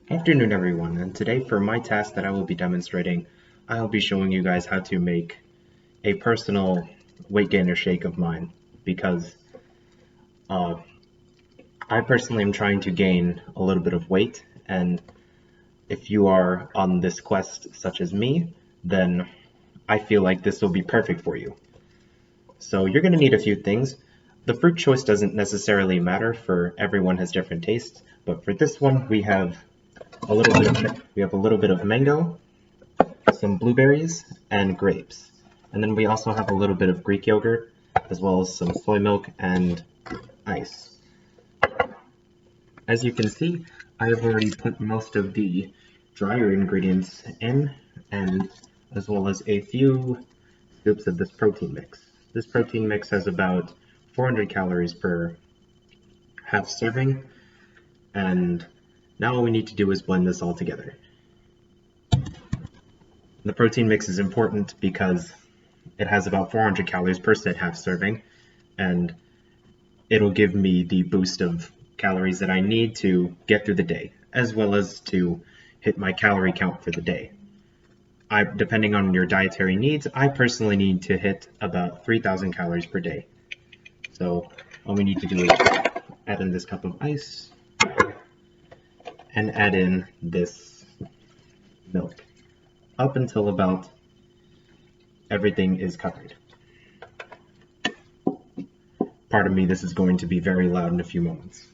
Afternoon everyone, and today for my task that I will be demonstrating, I'll be showing you guys how to make a personal weight gainer shake of mine because I personally am trying to gain a little bit of weight, and if you are on this quest such as me, then I feel like this will be perfect for you. So you're going to need a few things. The fruit choice doesn't necessarily matter, for everyone has different tastes, but for this one we have a little bit of mango, some blueberries, and grapes. And then we also have a little bit of Greek yogurt, as well as some soy milk and ice. As you can see, I have already put most of the drier ingredients in, and as well as a few scoops of this protein mix. This protein mix has about 400 calories per half serving, and now all we need to do is blend this all together. The protein mix is important because it has about 400 calories per set half serving, and it'll give me the boost of calories that I need to get through the day, as well as to hit my calorie count for the day. Depending on your dietary needs, I personally need to hit about 3,000 calories per day. So all we need to do is add in this cup of ice and add in this milk up until about everything is covered. Pardon me, this is going to be very loud in a few moments.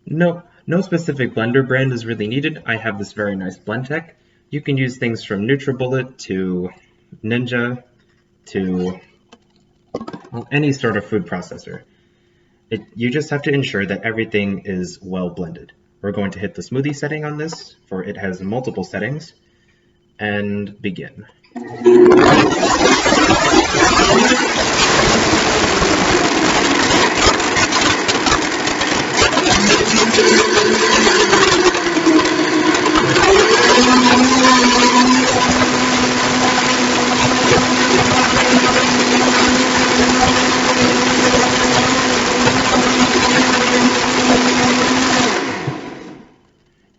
No specific blender brand is really needed. I have this very nice Blendtec. You can use things from NutriBullet to Ninja to any sort of food processor. You just have to ensure that everything is well blended. We're going to hit the smoothie setting on this, for it has multiple settings, and begin.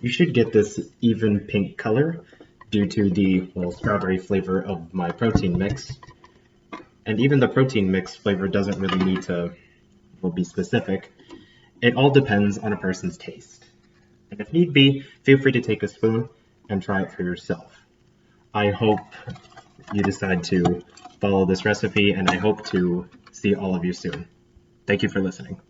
You should get this even pink color due to the strawberry flavor of my protein mix. And even the protein mix flavor doesn't really need to be specific. It all depends on a person's taste. And if need be, feel free to take a spoon and try it for yourself. I hope you decide to follow this recipe, and I hope to see all of you soon. Thank you for listening.